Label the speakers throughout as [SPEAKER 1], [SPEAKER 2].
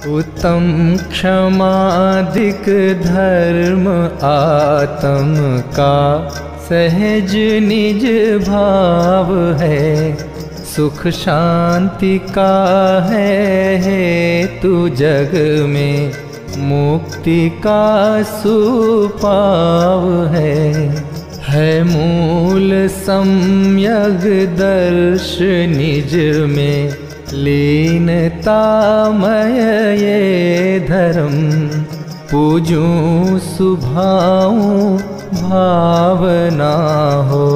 [SPEAKER 1] उत्तम क्षमादिक धर्म आत्म का सहज निज भाव है। सुख शांति का है हेतु जग में, मुक्ति का सुपाव है मूल सम्यग दर्श निज में, लीनतामय ये धर्म। पूजूं सुभाऊं भावना हो,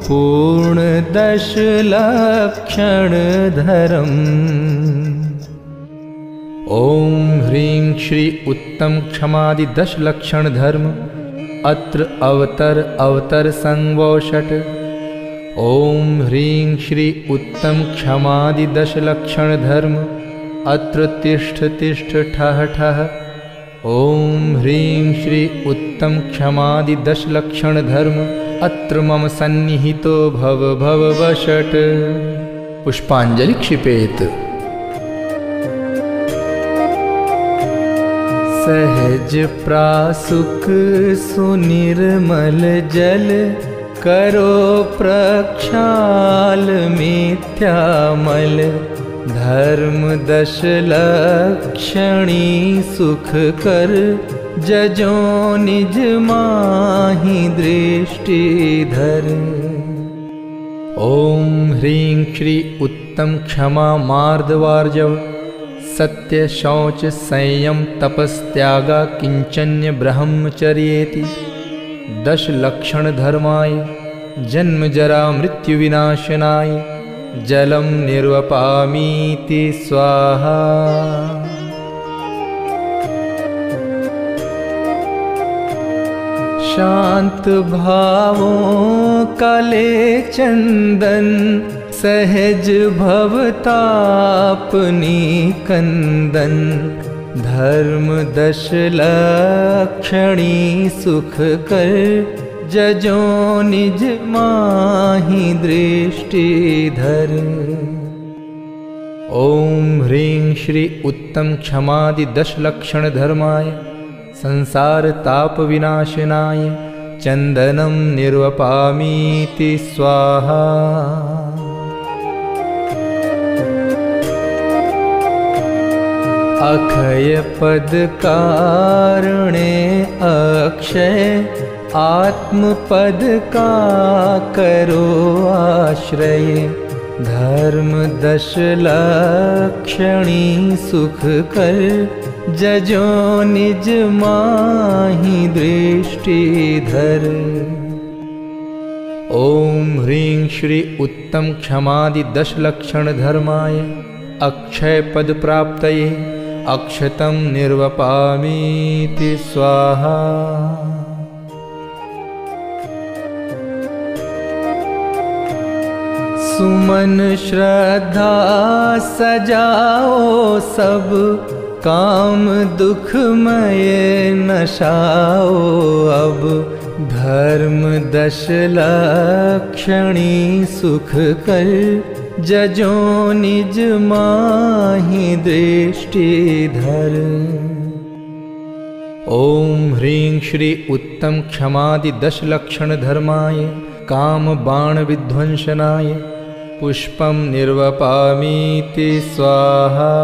[SPEAKER 1] पूर्ण 10 लक्षण धर्म। ओम ह्रीं श्री उत्तम क्षमादि 10 लक्षण धर्म। अत्र अवतर संवोषट। ओम ह्रीं श्री उत्तम क्षमादि 10 लक्षण धर्म। अत्र तिष्ठ ठः ठः। ओम ह्रीं श्री उत्तम क्षमादि 10 लक्षण धर्म। अत्र मम सन्निहितो भव वषट। पुष्पांजलि क्षिपेत। सहज प्रासुक सुनिर्मल जल, करो प्रक्षाल मिथ्यामल। धर्म 10 लक्षणी सुख कर, जजो निज माहि दृष्टि धर। ओम ह्रीं श्री उत्तम क्षमा मार्दवार्जव। सत्य शौच संयम तपस्त्यागा किंचन्य ब्रह्मचर्येति। 10 लक्षण धर्माय जन्म जरा मृत्यु विनाशनाय, जलम निर्वपामीति स्वाहा। शांत भावों काले चंदन, सहज भवतापनी कंदन। धर्म 10 लक्षणी सुख कर, जजो निज माहि दृष्टि धर। ओम ह्रीं श्री उत्तम क्षमादि 10 लक्षण धर्माय, संसार ताप विनाशनाय, चंदनम निर्वपामीति स्वाहा। अक्षय पद कारणे अक्षय, आत्म पद का करो आश्रय। धर्म 10 लक्षणी सुख कर, जजो निज माहि दृष्टि धर। ओम ह्रीं श्री उत्तम क्षमादि 10 लक्षण धर्माय, अक्षय पद प्राप्तये, अक्षतम निर्वपामीति स्वाहा। सुमन श्रद्धा सजाओ सब, काम दुखमय नशाओ अब। धर्म 10 लक्षणी सुख कर, जजो निज माहि दृष्टि धर। ओम ह्रीं श्री उत्तम क्षमादि 10 लक्षण धर्माय, काम बाण विध्वंसनाय, पुष्पम निर्वपामीति स्वाहा।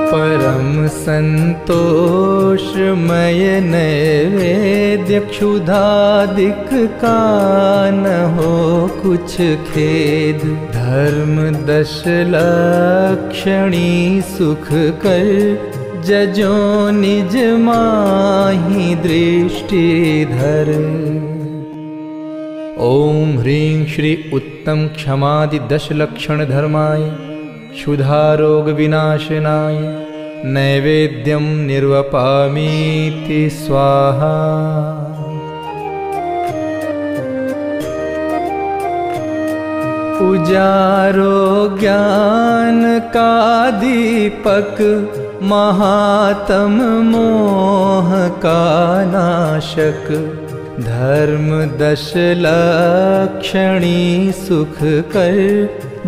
[SPEAKER 1] परम संतोषमय नैवेद्य, क्षुधादिक का न हो कुछ खेद। धर्म 10 लक्षणी सुख कर, जजो निज माहि दृष्टि धर। ओम ह्रीं श्री उत्तम क्षमादि 10 लक्षण धर्माय, क्षुधारोग विनाशनाय, नैवेद्यम निर्वपामीति स्वाहा। उजारो ज्ञान का दीपक, महात्म मोह का नाशक। धर्म 10 लक्षणी सुख कर,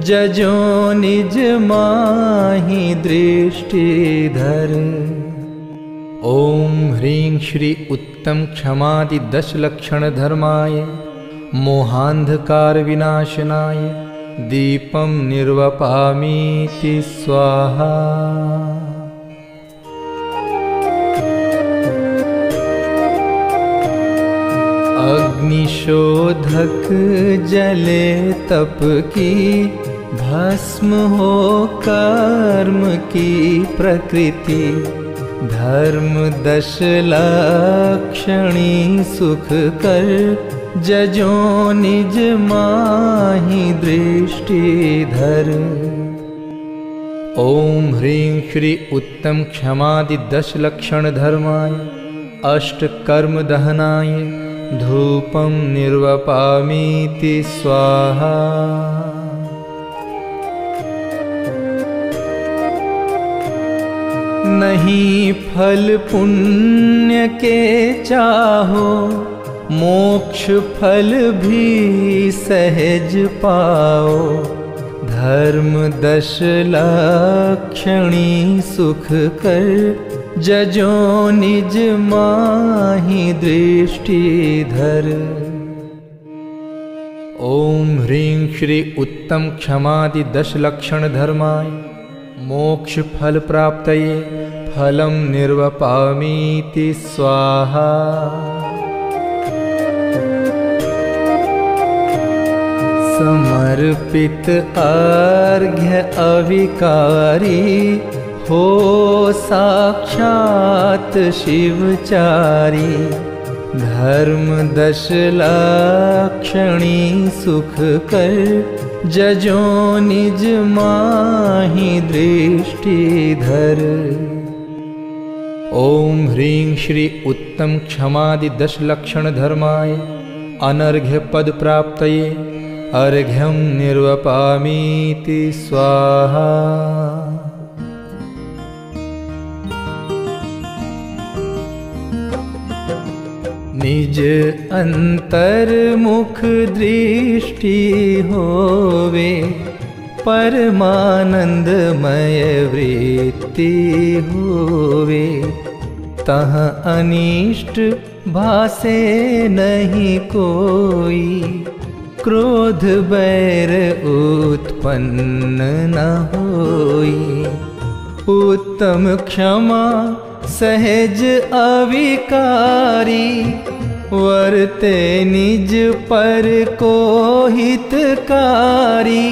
[SPEAKER 1] जजो निज माहि दृष्टि धर। ओम ह्रीं श्री उत्तम क्षमादि 10 लक्षण धर्माय, मोहांधकार विनाशनाय, दीपम निर्वपामीति स्वाहा। अग्निशोधक जले तप की, भस्म हो कर्म की प्रकृति। धर्म 10 लक्षणी सुख कर, जजो निज माहि दृष्टि धर। ओम ह्रीं श्री उत्तम क्षमादि 10 लक्षण धर्माय, अष्ट कर्म दहनाय, धूपम निर्वपामीति स्वाहा। नहीं फल पुण्य के चाहो, मोक्ष फल भी सहज पाओ। धर्म 10 लक्षणी सुख कर, जजो निज माहि दृष्टि धर। ओम ह्रीं श्री उत्तम क्षमादि 10 लक्षण धर्माय, मोक्ष फल प्राप्तये, फलम निर्वपामीति स्वाहा। समर्पित अर्घ्य अविकारी, हो साक्षात शिवचारी। धर्म 10 लक्षणी सुख कर, जजो निज माहि दृष्टि धर। ओम ह्रीं श्री उत्तम क्षमादि 10 लक्षण धर्माय, अनर्घ्य पद प्राप्तये, अर्घ्यम निर्वपामीति स्वाहा। निज अंतर मुख दृष्टि होवे, परमानंदमय वृत्ति होवे। तह अनिष्ट भासे नहीं कोई, क्रोध बैर उत्पन्न न होई। उत्तम क्षमा सहज अविकारी, वर्ते निज पर को हितकारी।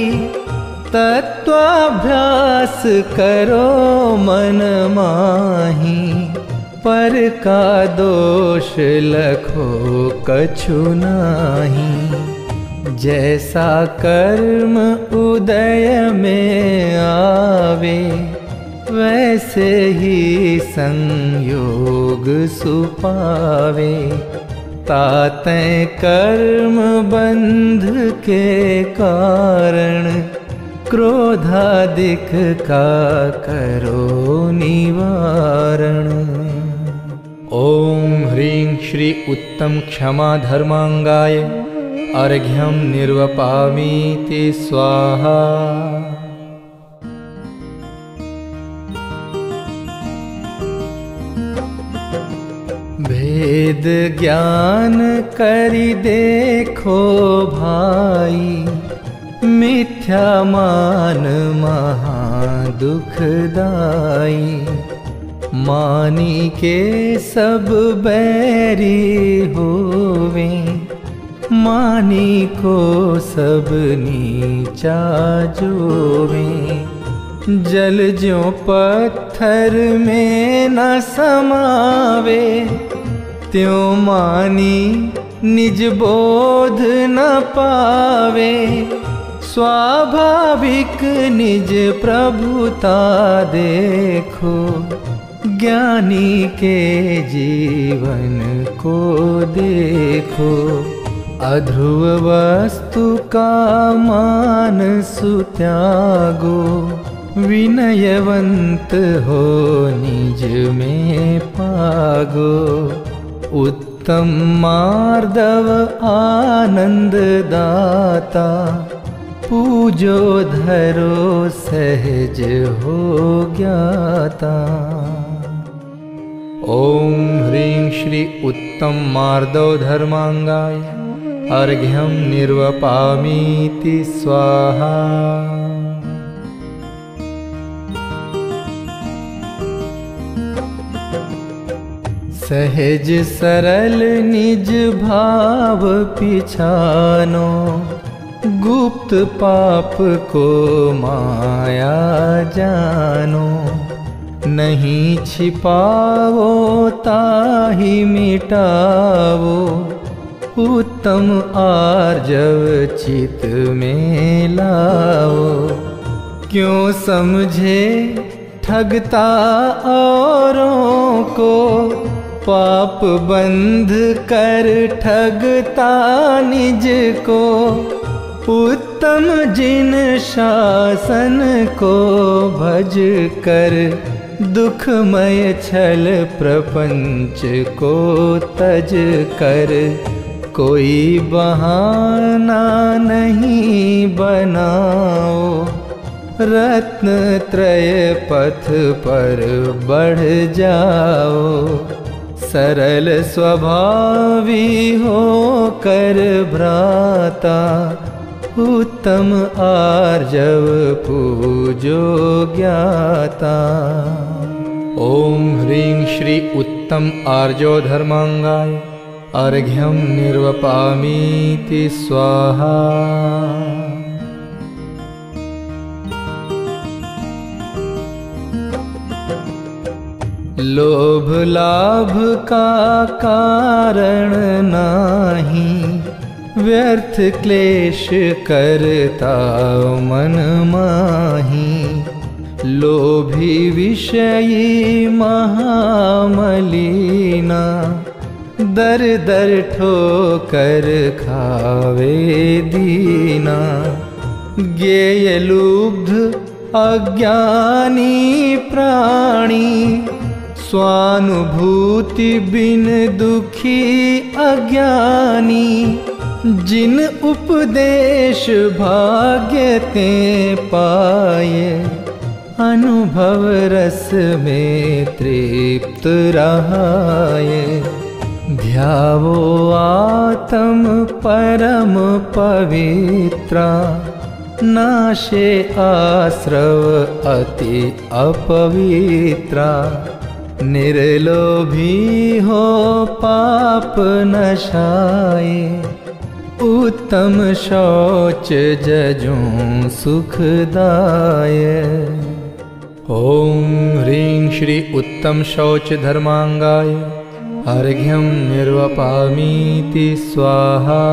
[SPEAKER 1] तत्वाभ्यास करो मन माही, पर का दोष लखो कछु नाही। जैसा कर्म उदय में आवे, वैसे ही संयोग सुपावे। ताते कर्म बंध के कारण, क्रोधादिक का करो निवारण। ओम ह्रीं श्री उत्तम क्षमा धर्मांगाय, अर्घ्यम निर्वपामीति स्वाहा। भेद ज्ञान करि देखो भाई, मिथ्या मान महा दुखदाई। मानी के सब बैरी होवे, मानी को सब नीचा जोवे। जल ज्यों पत्थर में न समावे, त्यों मानी निज बोध न पावे। स्वाभाविक निज प्रभुता देखो, ज्ञानी के जीवन को देखो। अध्रुव वस्तु का मान सुत्यागो, विनयवंत हो निज में पागो। उत्तम उत्तम मार्दव आनंद दाता, पूजो धरो सहज हो ज्ञाता। ओम ह्रीं श्री उत्तम मार्दव धर्मांगाय अर्घ्यं निर्वपामीति स्वाहा। सहज सरल निज भाव पिछानो, गुप्त पाप को माया जानो। नहीं छिपावो ताहि मिटावो, उत्तम आर्जव चित में लाओ। क्यों समझे ठगता औरों को, पाप बंध कर ठगता निज को। उत्तम जिन शासन को भज कर, दुखमय छल प्रपंच को तज कर। कोई बहाना नहीं बनाओ, रत्न त्रय पथ पर बढ़ जाओ। सरल स्वभावी हो कर भ्राता, उत्तम आर्जव पूजो ज्ञाता। ओम ह्रीं श्री उत्तम आर्जो धर्मांगाय अर्घ्यं निर्वपामीति स्वाहा। लोभ लाभ का कारण नाही, व्यर्थ क्लेश करता मन माही। लोभी विषयी महामलीना, दर दर ठोकर खावे दीना। ज्ञेय लुब्ध अज्ञानी प्राणी, स्वानुभूति बिन दुखी अज्ञानी। जिन उपदेश भाग्य ते पाए, अनुभव रस में तृप्त रहाए। ध्यावो आत्म परम पवित्रा, नाशे आश्रव अति अपवित्रा। निर्लोभी हो पाप नशाए, उत्तम शौच जजों सुखदाय। ओम ह्रीं श्री उत्तम शौच धर्मांगाय अर्घ्यं निर्वपामीति स्वाहा।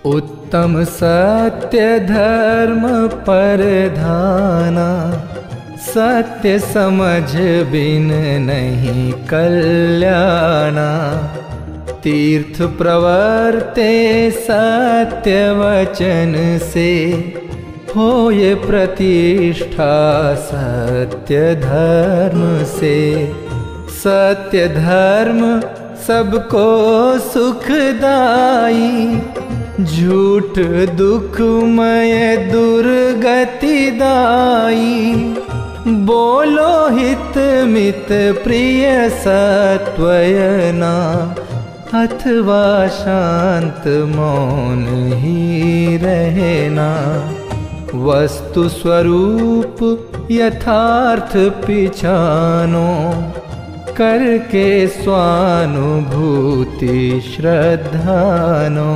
[SPEAKER 1] उत्तम सत्य धर्म परधाना, सत्य समझ बिन नहीं कल्याणा। तीर्थ प्रवर्ते सत्य वचन से, होए प्रतिष्ठा सत्य धर्म से। सत्य धर्म सबको सुखदाई, झूठ दुखमय दुर्गति दाई। बोलो हित मित प्रिय सत्वयना, अथवा शांत मौन ही रहना। वस्तु स्वरूप यथार्थ पिछानो, करके स्वानुभूति श्रद्धानो।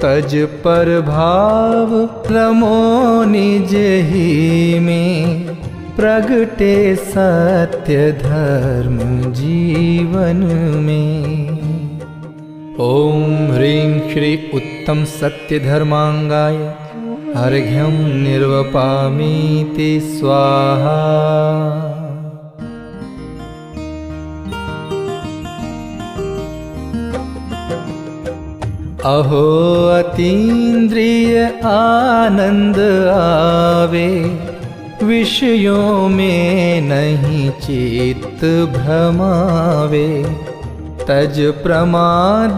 [SPEAKER 1] तज पर भाव रमो निज ही में, प्रगटे सत्य धर्म जीवन में। ओम ह्रीं श्री उत्तम सत्य धर्मांगाय अर्घ्यं निर्वपामीति स्वाहा। अहो अतीन्द्रिय आनंद आवे, विषयों में नहीं चित्त भ्रमावे। तज प्रमाद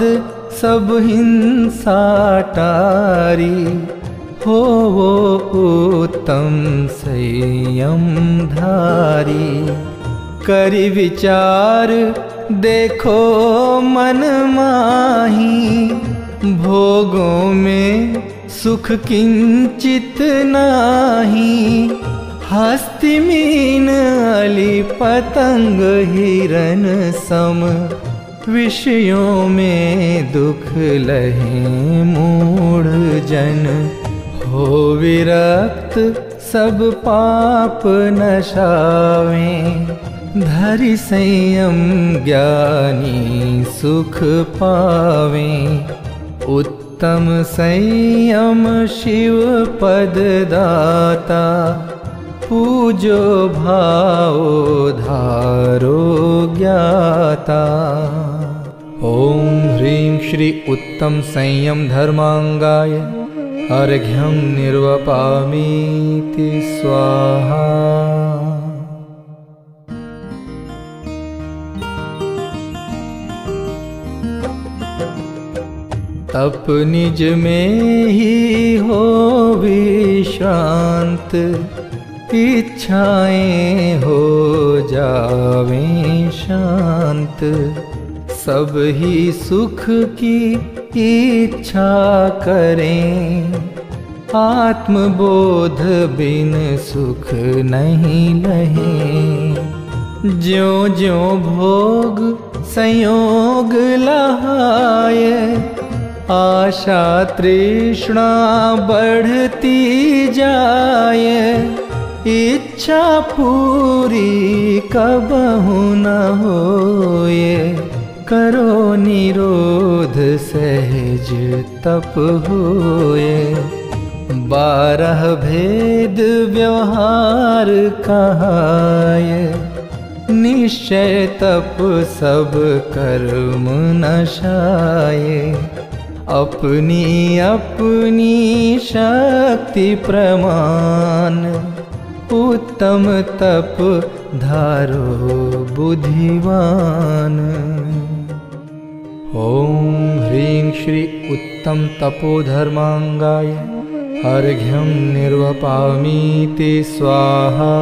[SPEAKER 1] सब हिंसा टारी, हो वो उत्तम संयम धारी। करि विचार देखो मन माही, भोगों में सुख किंचित नाही। हस्ति मीन अली पतंग हिरन सम, विषयों में दुख लहे मूढ़ जन। हो विरक्त सब पाप नशावें, धरि संयम ज्ञानी सुख पावें। उत्तम संयम शिव पद दाता, पूजो भाओ धारो ज्ञाता। ओम ह्रीं श्री उत्तम संयम धर्मांगाय अर्घ्यं निर्वपामीति स्वाहा। तप निज में ही हो विश्रांत, इच्छाएं हो जावें शांत। सब ही सुख की इच्छा करें, आत्मबोध बिन सुख नहीं लहे। ज्यों ज्यों भोग संयोग लहाए, आशा तृष्णा बढ़ती जाए। इच्छा पूरी कबहु न होए, करो निरोध सहज तप होए। 12 भेद व्यवहार कहाए, निश्चय तप सब कर्म नशाए। अपनी अपनी शक्ति प्रमाण, उत्तम तप धारो बुद्धिवान। ओम ह्रीं श्री उत्तम तपोधर्मांगाय अर्घ्यं निर्वपामीति स्वाहा।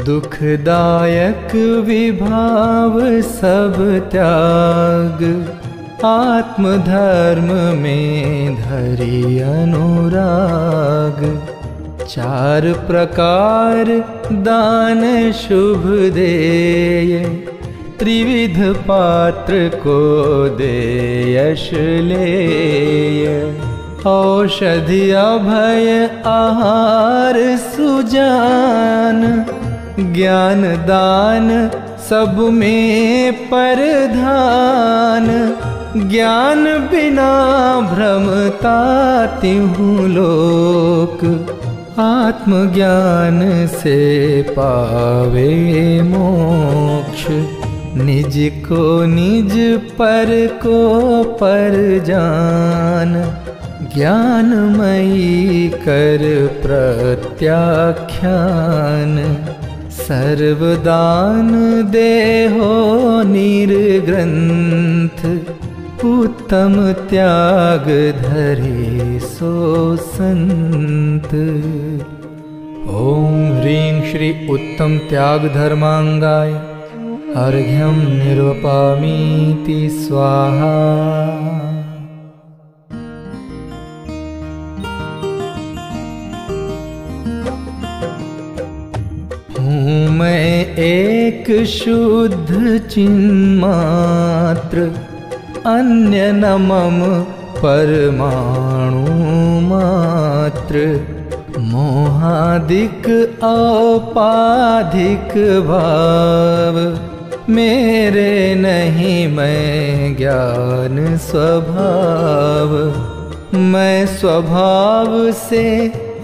[SPEAKER 1] दुखदायक विभाव सब त्याग, आत्मधर्म में धरि अनुराग। 4 प्रकार दान शुभ देय, त्रिविध पात्र को दे यश लेय। औषधि अभय आहार सुजान, ज्ञान दान सब में परधान। ज्ञान बिना भ्रमता तिहु लोक, आत्मज्ञान से पावे मोक्ष। निज को निज पर को पर जान, ज्ञानमयी कर प्रत्याख्यान। सर्वदान देहो निर्ग्रंथ, उत्तम त्याग धरे सो संत। ओम ह्रीं श्री उत्तम त्याग धर्मांगाय अर्घ्यं निर्वपामीति स्वाहा। हूँ मैं एक शुद्ध चिन्मात्र, अन्य न मम परमाणु मात्र। मोहादिक औपाधिक भाव, मेरे नहीं मैं ज्ञान स्वभाव। मैं स्वभाव से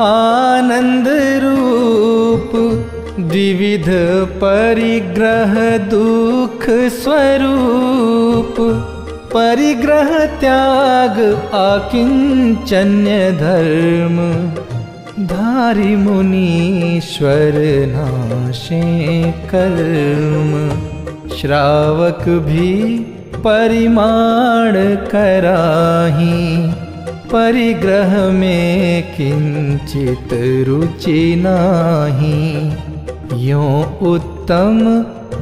[SPEAKER 1] आनंद रूप, द्विविध परिग्रह दुख स्वरूप। परिग्रह त्याग आकिंचन्य धर्म, धारी मुनीश्वर नाशे कर्म। श्रावक भी परिमाण कराही, परिग्रह में किंचित रुचि नाही। यों उत्तम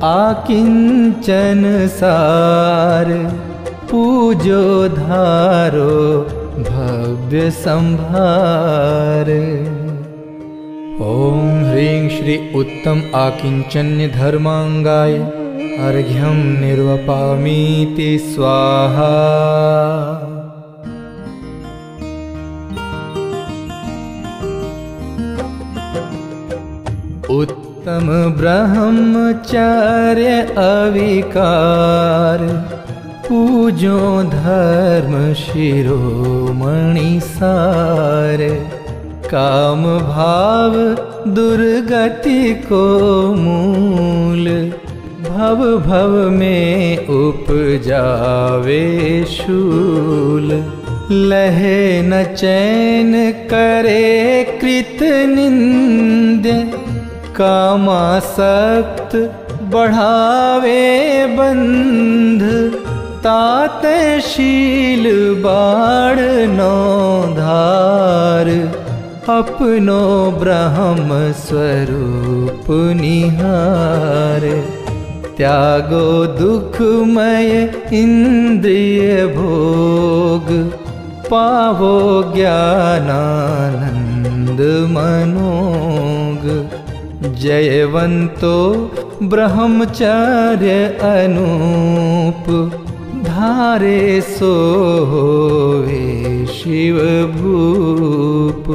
[SPEAKER 1] आकिंचन सार, पूजो धारो भव्य संभार। ओम ह्रीं श्री उत्तम आकिंचन्य धर्मांगाय अर्घ्यं निर्वपामीति स्वाहा। उत्तम ब्रह्मचर्य अविकार, पूजो धर्म शिरोमणि सार। काम भाव दुर्गति को मूल, भव भव में उपजावे शूल। लहे न चैन करे कृत निंद्य, कामासक्त बढ़ावे बंध। ताते शील बाढ़ नौ धार, अपनो ब्रह्म स्वरूप निहार। त्यागो दुखमय इंद्रिय भोग, पावो ज्ञानानंद मनोग। जयवंतो ब्रह्मचर्य अनूप, धारे सो होवे शिव भूप।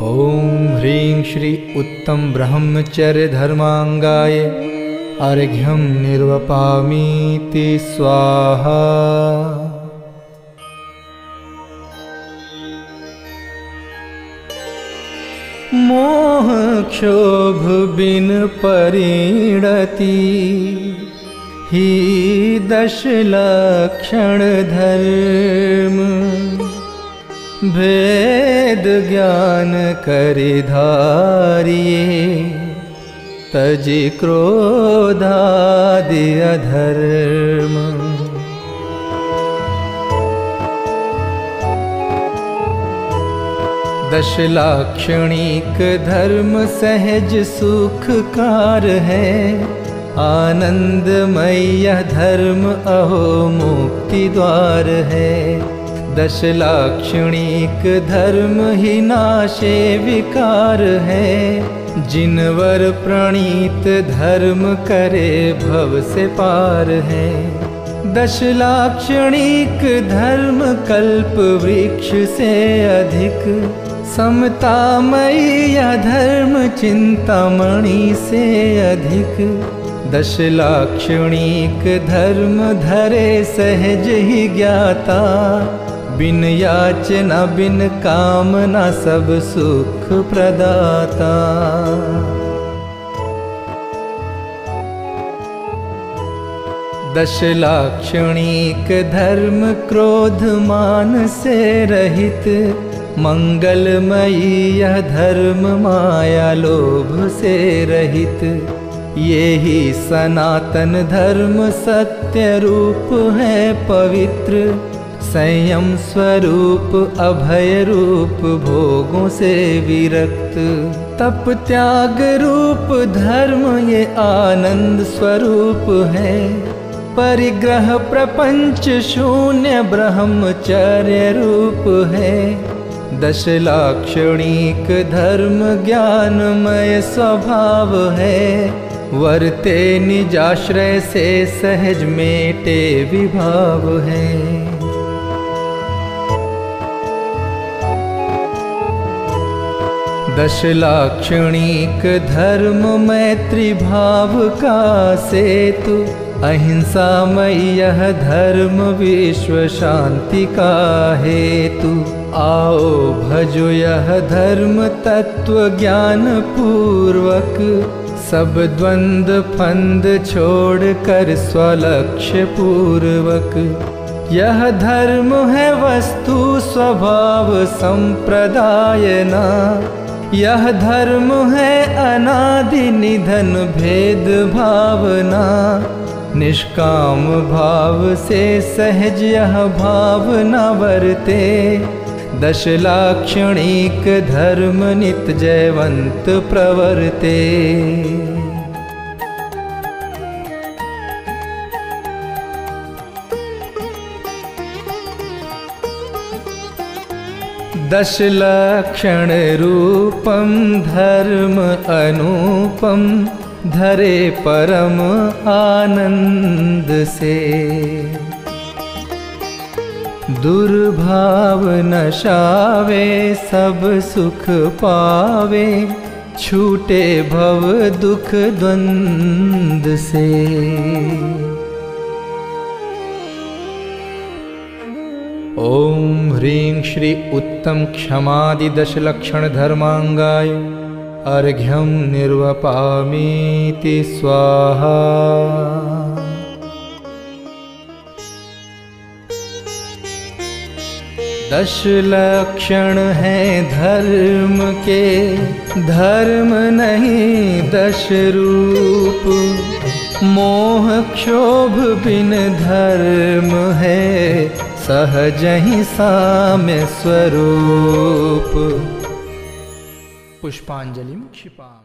[SPEAKER 1] ओम ह्रीं श्री उत्तम ब्रह्मचर्य धर्मांगाय अर्घ्यं निर्वपामीति स्वाहा। मोह क्षोभ बिन परिणति, ही दश लक्षण धर्म। भेद ज्ञान करि धारिये, तजि क्रोधादि अधर्म। दश लाक्षणिक धर्म सहज सुखकार है, आनंदमय धर्म अहो मुक्ति द्वार है। दश लाक्षणिक धर्म ही नाशे विकार है, जिनवर प्रणीत धर्म करे भव से पार है। दश लाक्षणिक धर्म कल्प वृक्ष से अधिक, समतामयी यह धर्म चिंतामणि से अधिक। दश लाक्षणिक धर्म धरे सहज ही ज्ञाता, बिन याचना बिन कामना सब सुख प्रदाता। दश लाक्षणिक धर्म क्रोध मान से रहित, मंगलमयी यह धर्म माया लोभ से रहित। ये ही सनातन धर्म सत्य रूप है पवित्र, संयम स्वरूप अभय रूप भोगों से विरक्त। तप त्याग रूप धर्म ये आनंद स्वरूप है, परिग्रह प्रपंच शून्य ब्रह्मचर्य रूप है। दश लाक्षणिक धर्म ज्ञानमय स्वभाव है, वर्ते निजाश्रय से सहज मेटे विभाव है। दश लाक्षणिक धर्म मैत्री भाव का सेतु, अहिंसामय यह धर्म विश्व शांति का हेतु। आओ भजो यह धर्म तत्व ज्ञान पूर्वक, सब द्वंद फंद छोड़ कर स्वलक्ष्य पूर्वक, यह धर्म है वस्तु स्वभाव संप्रदाय ना, यह धर्म है अनादि निधन भेद भावना, निष्काम भाव से सहज यह भावना वर्ते, दश लाक्षणिक धर्म नित जयवंत प्रवर्ते। दश लक्षण रूपम धर्म अनुपम, धरे परम आनंद से, दुर्भाव नशावे सब सुख पावे, छूटे भव दुख द्वंद से। ओम ह्रीं श्री उत्तम क्षमादि दश लक्षण धर्मांगाय अर्घ्यं निर्वपामीति स्वाहा। दश लक्षण हैं धर्म के, धर्म नहीं दश रूप, मोह क्षोभ बिन धर्म है, सहज ही साम्य स्वरूप। पुष्पांजलि क्षिपा।